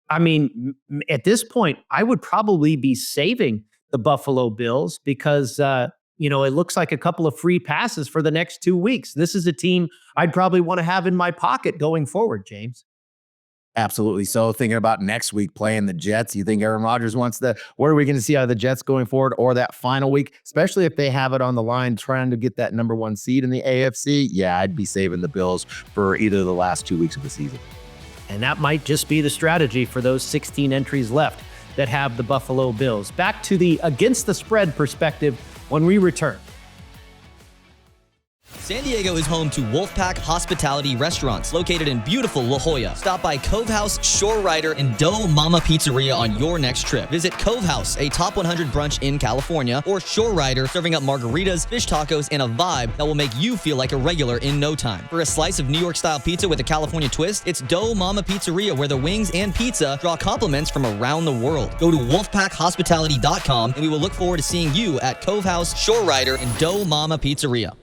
I mean, at this point, I would probably be saving the Buffalo Bills because, it looks like a couple of free passes for the next 2 weeks. This is a team I'd probably want to have in my pocket going forward, James. Absolutely. So thinking about next week playing the Jets, you think Aaron Rodgers wants where are we going to see out of the Jets going forward or that final week, especially if they have it on the line trying to get that number 1 seed in the AFC? Yeah, I'd be saving the Bills for either of the last 2 weeks of the season. And that might just be the strategy for those 16 entries left that have the Buffalo Bills. Back to the against the spread perspective when we return. San Diego is home to Wolfpack Hospitality Restaurants, located in beautiful La Jolla. Stop by Cove House, Shore Rider, and Dough Mama Pizzeria on your next trip. Visit Cove House, a top 100 brunch in California, or Shore Rider, serving up margaritas, fish tacos, and a vibe that will make you feel like a regular in no time. For a slice of New York-style pizza with a California twist, it's Dough Mama Pizzeria, where the wings and pizza draw compliments from around the world. Go to wolfpackhospitality.com, and we will look forward to seeing you at Cove House, Shore Rider, and Dough Mama Pizzeria.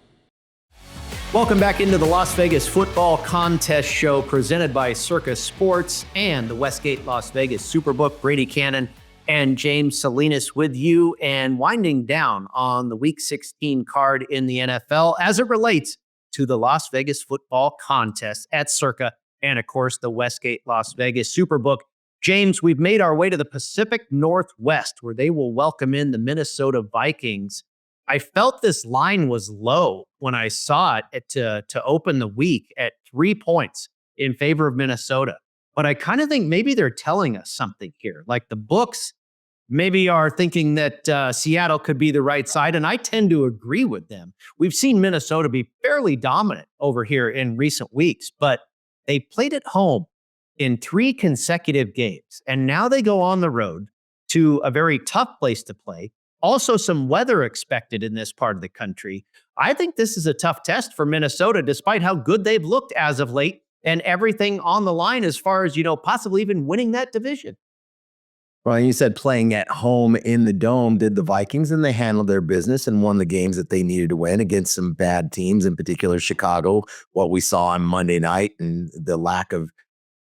Welcome back into the Las Vegas Football Contest Show presented by Circa Sports and the Westgate Las Vegas Superbook. Brady Kannon and James Salinas with you and winding down on the Week 16 card in the NFL as it relates to the Las Vegas Football Contest at Circa and, of course, the Westgate Las Vegas Superbook. James, we've made our way to the Pacific Northwest where they will welcome in the Minnesota Vikings. I felt this line was low when I saw it to open the week at 3 points in favor of Minnesota. But I kind of think maybe they're telling us something here. Like the books maybe are thinking that Seattle could be the right side, and I tend to agree with them. We've seen Minnesota be fairly dominant over here in recent weeks, but they played at home in 3 consecutive games, and now they go on the road to a very tough place to play. Also, some weather expected in this part of the country. I think this is a tough test for Minnesota, despite how good they've looked as of late and everything on the line as far as, possibly even winning that division. Well, you said playing at home in the Dome did the Vikings, and they handled their business and won the games that they needed to win against some bad teams, in particular Chicago, what we saw on Monday night, and the lack of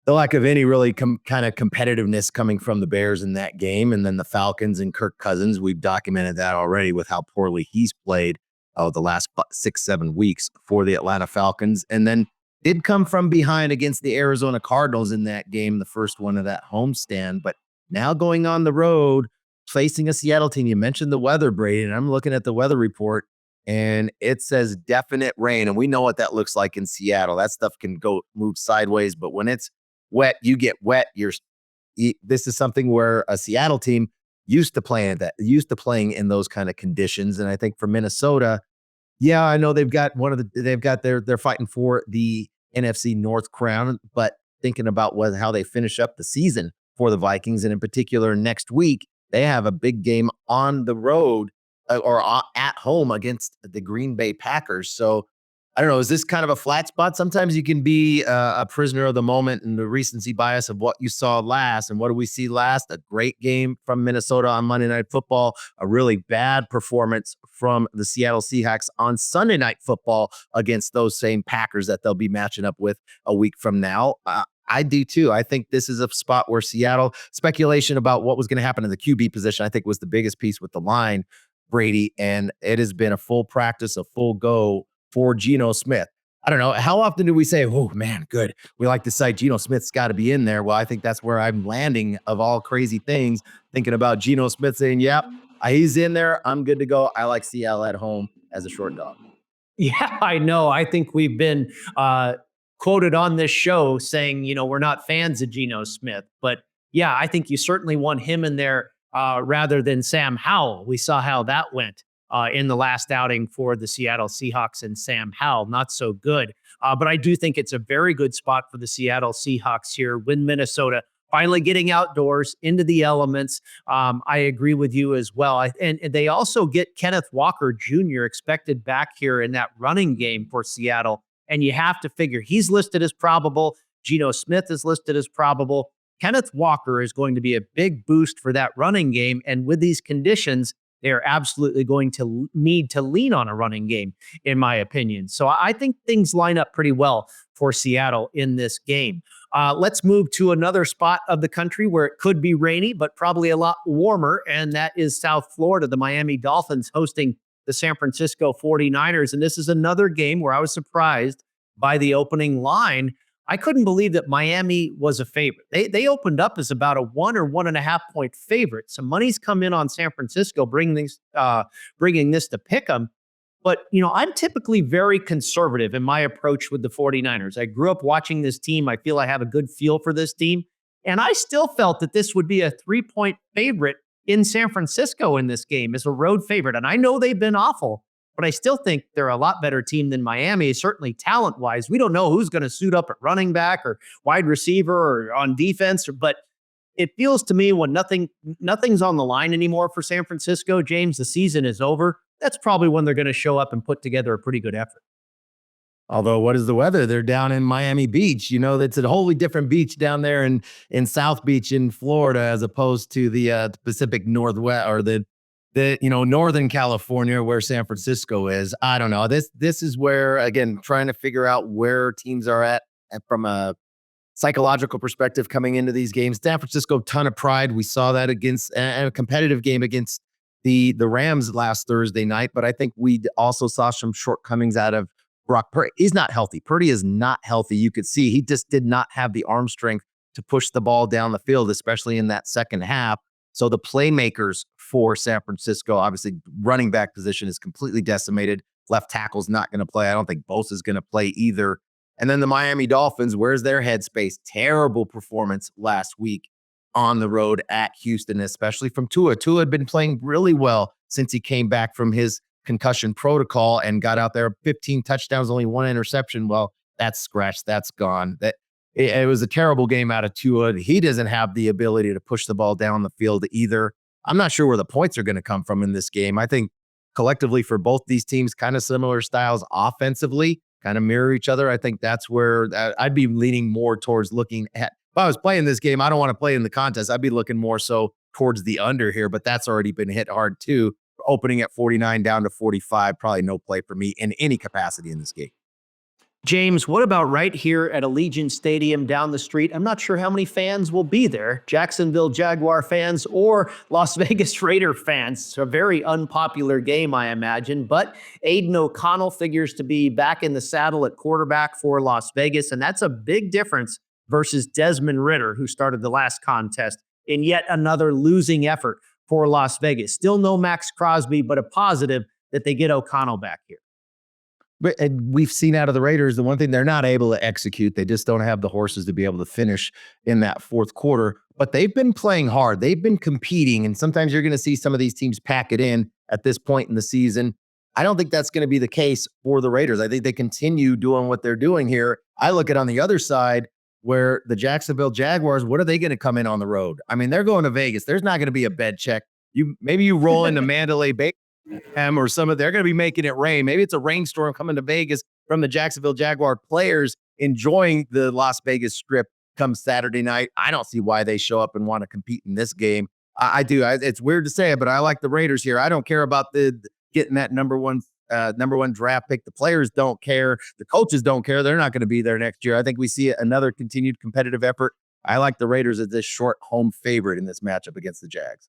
any really kind of competitiveness coming from the Bears in that game. And then the Falcons and Kirk Cousins, we've documented that already with how poorly he's played the last 6-7 weeks for the Atlanta Falcons. And then did come from behind against the Arizona Cardinals in that game, the first one of that homestand. But now going on the road, facing a Seattle team. You mentioned the weather, Brady, and I'm looking at the weather report, and it says definite rain. And we know what that looks like in Seattle. That stuff can move sideways, but when it's wet, you get wet. This is something where a Seattle team used to playing in those kind of conditions. And I think for Minnesota, yeah, I know they're fighting for the NFC North crown, but thinking about how they finish up the season for the Vikings, and in particular next week, they have a big game on the road or at home against the Green Bay Packers. So I don't know, is this kind of a flat spot? Sometimes you can be a prisoner of the moment and the recency bias of what you saw last. And what do we see last? A great game from Minnesota on Monday Night Football, a really bad performance from the Seattle Seahawks on Sunday Night Football against those same Packers that they'll be matching up with a week from now. I do too. I think this is a spot where Seattle, speculation about what was going to happen in the QB position, I think was the biggest piece with the line, Brady. And it has been a full practice, a full go for Geno Smith. I don't know. How often do we say, oh, man, good. We like to cite Geno Smith's got to be in there. Well, I think that's where I'm landing of all crazy things, thinking about Geno Smith saying, yep, he's in there. I'm good to go. I like Seattle at home as a short dog. Yeah, I know. I think we've been quoted on this show saying, we're not fans of Geno Smith. But, yeah, I think you certainly want him in there rather than Sam Howell. We saw how that went in the last outing for the Seattle Seahawks, and Sam Howell, not so good. But I do think it's a very good spot for the Seattle Seahawks here with Minnesota finally getting outdoors into the elements. I agree with you as well. And they also get Kenneth Walker Jr. expected back here in that running game for Seattle. And you have to figure he's listed as probable. Geno Smith is listed as probable. Kenneth Walker is going to be a big boost for that running game. And with these conditions, they're absolutely going to need to lean on a running game, in my opinion. So I think things line up pretty well for Seattle in this game. Let's move to another spot of the country where it could be rainy, but probably a lot warmer, and that is South Florida. The Miami Dolphins hosting the San Francisco 49ers. And this is another game where I was surprised by the opening line. I couldn't believe that Miami was a favorite. They opened up as about a 1 or 1.5 point favorite. So money's come in on San Francisco, bringing this to pick 'em. But, I'm typically very conservative in my approach with the 49ers. I grew up watching this team. I feel I have a good feel for this team. And I still felt that this would be a 3-point favorite in San Francisco in this game as a road favorite. And I know they've been awful, but I still think they're a lot better team than Miami, certainly talent-wise. We don't know who's going to suit up at running back or wide receiver or on defense, but it feels to me when nothing's on the line anymore for San Francisco, James, the season is over. That's probably when they're going to show up and put together a pretty good effort. Although, what is the weather? They're down in Miami Beach. It's a wholly different beach down there in South Beach in Florida, as opposed to the Pacific Northwest or the Northern California where San Francisco is. I don't know. This is where, again, trying to figure out where teams are at from a psychological perspective coming into these games. San Francisco, ton of pride. We saw that against a competitive game against the Rams last Thursday night, but I think we also saw some shortcomings out of Brock Purdy. He's not healthy. Purdy is not healthy. You could see he just did not have the arm strength to push the ball down the field, especially in that second half. So the playmakers for San Francisco, obviously running back position is completely decimated. Left tackle's not going to play. I don't think Bosa is going to play either. And then the Miami Dolphins, where's their headspace? Terrible performance last week on the road at Houston, especially from Tua. Tua had been playing really well since he came back from his concussion protocol and got out there 15 touchdowns, only 1 interception. Well, that's scratched. That's gone. It was a terrible game out of Tua. He doesn't have the ability to push the ball down the field either. I'm not sure where the points are going to come from in this game. I think collectively for both these teams, kind of similar styles offensively, kind of mirror each other. I think that's where I'd be leaning more towards looking at. If I was playing this game, I don't want to play in the contest. I'd be looking more so towards the under here, but that's already been hit hard too. Opening at 49 down to 45, probably no play for me in any capacity in this game. James, what about right here at Allegiant Stadium down the street? I'm not sure how many fans will be there. Jacksonville Jaguar fans or Las Vegas Raider fans. It's a very unpopular game, I imagine. But Aiden O'Connell figures to be back in the saddle at quarterback for Las Vegas. And that's a big difference versus Desmond Ridder, who started the last contest in yet another losing effort for Las Vegas. Still no Max Crosby, but a positive that they get O'Connell back here. But we've seen out of the Raiders, the one thing they're not able to execute, they just don't have the horses to be able to finish in that fourth quarter. But they've been playing hard. They've been competing. And sometimes you're going to see some of these teams pack it in at this point in the season. I don't think that's going to be the case for the Raiders. I think they continue doing what they're doing here. I look at on the other side where the Jacksonville Jaguars, what are they going to come in on the road? I mean, they're going to Vegas. There's not going to be a bed check. Maybe you roll into Mandalay Bay or they're going to be making it rain. Maybe it's a rainstorm coming to Vegas from the Jacksonville Jaguar players enjoying the Las Vegas Strip come Saturday night. I don't see why they show up and want to compete in this game. I do. It's weird to say it, but I like the Raiders here. I don't care about getting that number one draft pick. The players don't care. The coaches don't care. They're not going to be there next year. I think we see another continued competitive effort. I like the Raiders as this short home favorite in this matchup against the Jags.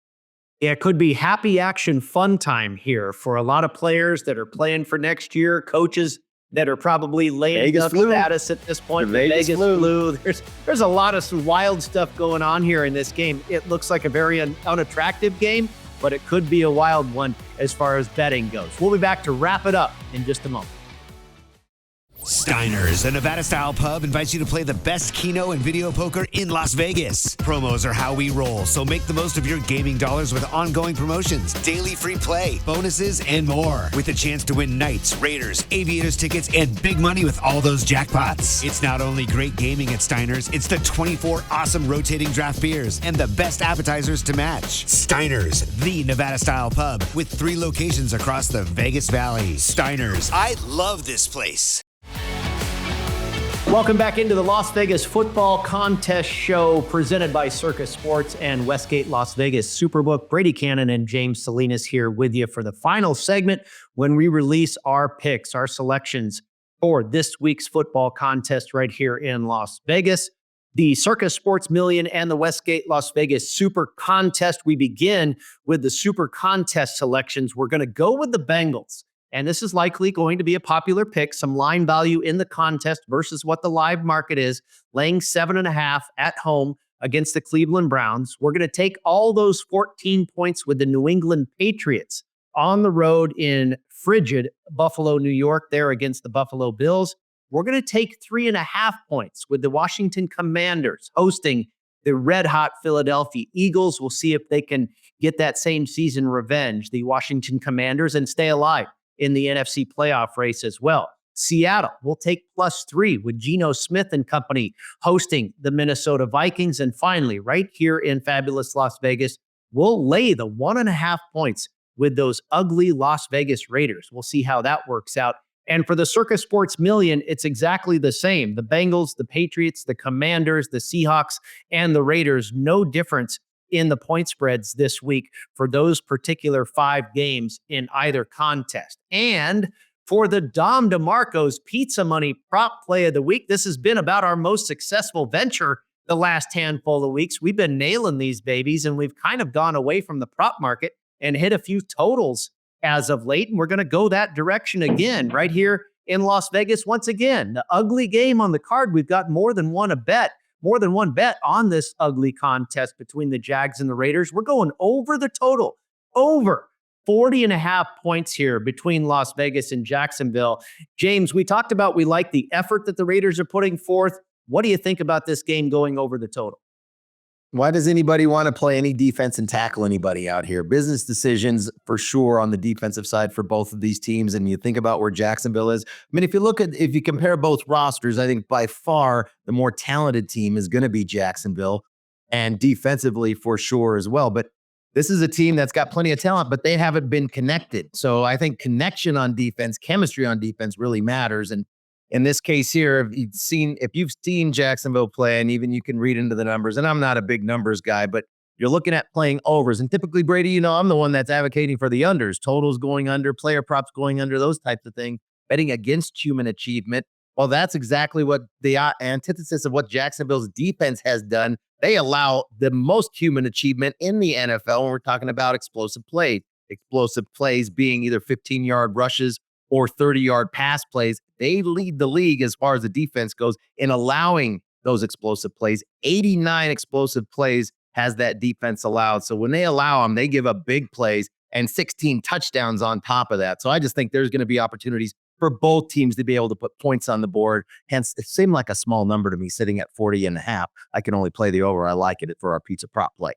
Yeah, it could be happy action fun time here for a lot of players that are playing for next year, coaches that are probably laying up status at this point. Vegas flu. There's a lot of some wild stuff going on here in this game. It looks like a very unattractive game, but it could be a wild one as far as betting goes. We'll be back to wrap it up in just a moment. Steiner's, a Nevada-style pub, invites you to play the best keno and video poker in Las Vegas. Promos are how we roll, so make the most of your gaming dollars with ongoing promotions, daily free play, bonuses, and more. With a chance to win Knights, Raiders, Aviators tickets, and big money with all those jackpots. It's not only great gaming at Steiner's, it's the 24 awesome rotating draft beers and the best appetizers to match. Steiner's, the Nevada-style pub, with 3 locations across the Vegas Valley. Steiner's, I love this place. Welcome back into the Las Vegas Football Contest Show presented by Circa Sports and Westgate Las Vegas Superbook. Brady Kannon and James Salinas here with you for the final segment when we release our picks, our selections for this week's football contest right here in Las Vegas. The Circa Sports Million and the Westgate Las Vegas Super Contest. We begin with the Super Contest selections. We're going to go with the Bengals. And this is likely going to be a popular pick, some line value in the contest versus what the live market is, laying 7.5 at home against the Cleveland Browns. We're going to take all those 14 points with the New England Patriots on the road in frigid Buffalo, New York, there against the Buffalo Bills. We're going to take 3.5 points with the Washington Commanders hosting the red-hot Philadelphia Eagles. We'll see if they can get that same season revenge, the Washington Commanders, and stay alive in the NFC playoff race as well. Seattle will take +3 with Geno Smith and company hosting the Minnesota Vikings. And finally, right here in fabulous Las Vegas, we'll lay the 1.5 points with those ugly Las Vegas Raiders. We'll see how that works out. And for the Circa Sports Million, it's exactly the same. The Bengals, the Patriots, the Commanders, the Seahawks, and the Raiders, no difference in the point spreads this week for those particular 5 games in either contest. And for the Dom DeMarco's Pizza Money Prop Play of the Week, this has been about our most successful venture the last handful of weeks. We've been nailing these babies, and we've kind of gone away from the prop market and hit a few totals as of late, and we're going to go that direction again right here in Las Vegas once again. The ugly game on the card, we've got more than one bet on this ugly contest between the Jags and the Raiders. We're going over the total, over 40.5 points here between Las Vegas and Jacksonville. James, we talked about we like the effort that the Raiders are putting forth. What do you think about this game going over the total? Why does anybody want to play any defense and tackle anybody out here? Business decisions for sure on the defensive side for both of these teams. And you think about where Jacksonville is. I mean, if you compare both rosters, I think by far the more talented team is going to be Jacksonville, and defensively for sure as well. But this is a team that's got plenty of talent, but they haven't been connected. So I think connection on defense, chemistry on defense really matters. And in this case here, if you've seen Jacksonville play, and even you can read into the numbers, and I'm not a big numbers guy, but you're looking at playing overs. And typically, Brady, I'm the one that's advocating for the unders, totals going under, player props going under, those types of things, betting against human achievement. Well, that's exactly what the antithesis of what Jacksonville's defense has done. They allow the most human achievement in the NFL when we're talking about explosive plays. Explosive plays being either 15-yard rushes or 30-yard pass plays. They lead the league as far as the defense goes in allowing those explosive plays. 89 explosive plays has that defense allowed. So when they allow them, they give up big plays and 16 touchdowns on top of that. So I just think there's going to be opportunities for both teams to be able to put points on the board. Hence, it seemed like a small number to me sitting at 40.5. I can only play the over. I like it for our pizza prop play.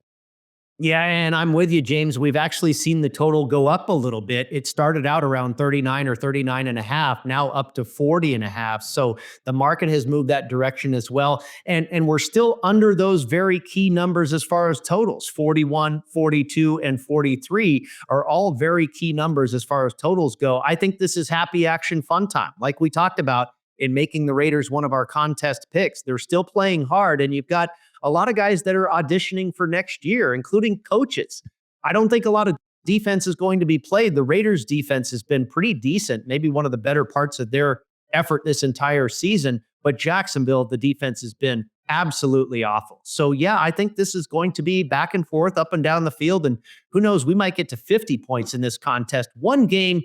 Yeah, and I'm with you, James. We've actually seen the total go up a little bit. It started out around 39 or 39.5, now up to 40.5. So the market has moved that direction as well. And we're still under those very key numbers as far as totals. 41, 42, and 43 are all very key numbers as far as totals go. I think this is happy action fun time. Like we talked about in making the Raiders one of our contest picks. They're still playing hard, and you've got a lot of guys that are auditioning for next year, including coaches. I don't think a lot of defense is going to be played. The Raiders defense has been pretty decent, maybe one of the better parts of their effort this entire season. But Jacksonville, the defense has been absolutely awful. So yeah, I think this is going to be back and forth, up and down the field. And who knows, we might get to 50 points in this contest. One game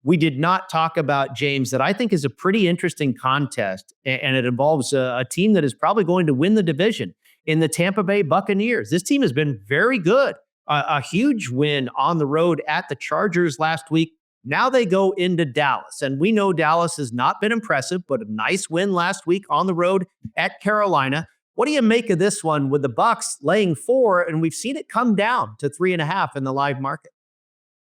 we did not talk about, James, that I think is a pretty interesting contest. And it involves a team that is probably going to win the division in the Tampa Bay Buccaneers. This team has been very good. A huge win on the road at the Chargers last week. Now they go into Dallas, and we know Dallas has not been impressive, but a nice win last week on the road at Carolina. What do you make of this one with the Bucs laying 4, and we've seen it come down to 3.5 in the live market?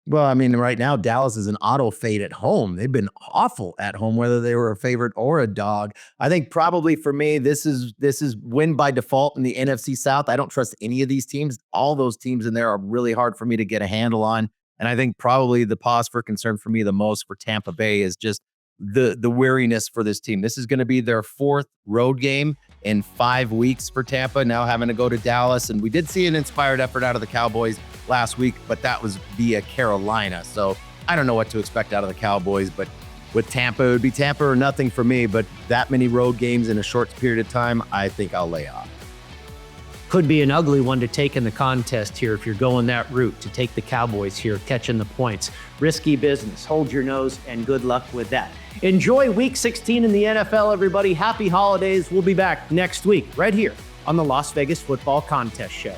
Well, I mean, right now, Dallas is an auto fade at home. They've been awful at home, whether they were a favorite or a dog. I think probably for me, this is win by default in the NFC South. I don't trust any of these teams. All those teams in there are really hard for me to get a handle on. And I think probably the pause for concern for me the most for Tampa Bay is just the weariness for this team. This is going to be their 4th road game in 5 weeks for Tampa, now having to go to Dallas. And we did see an inspired effort out of the Cowboys last week, but that was via Carolina. So I don't know what to expect out of the Cowboys, but with Tampa, it would be Tampa or nothing for me. But that many road games in a short period of time, I think I'll lay off. Could be an ugly one to take in the contest here if you're going that route, to take the Cowboys here, catching the points. Risky business. Hold your nose, and good luck with that. Enjoy Week 16 in the NFL, everybody. Happy holidays. We'll be back next week right here on the Las Vegas Football Contest Show.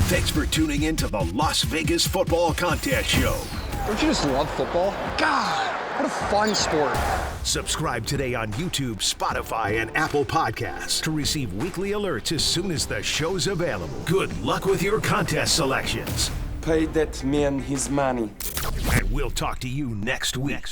Thanks for tuning in to the Las Vegas Football Contest Show. Don't you just love football? God, what a fun sport. Subscribe today on YouTube, Spotify, and Apple Podcasts to receive weekly alerts as soon as the show's available. Good luck with your contest selections. Pay that man his money. And we'll talk to you next week.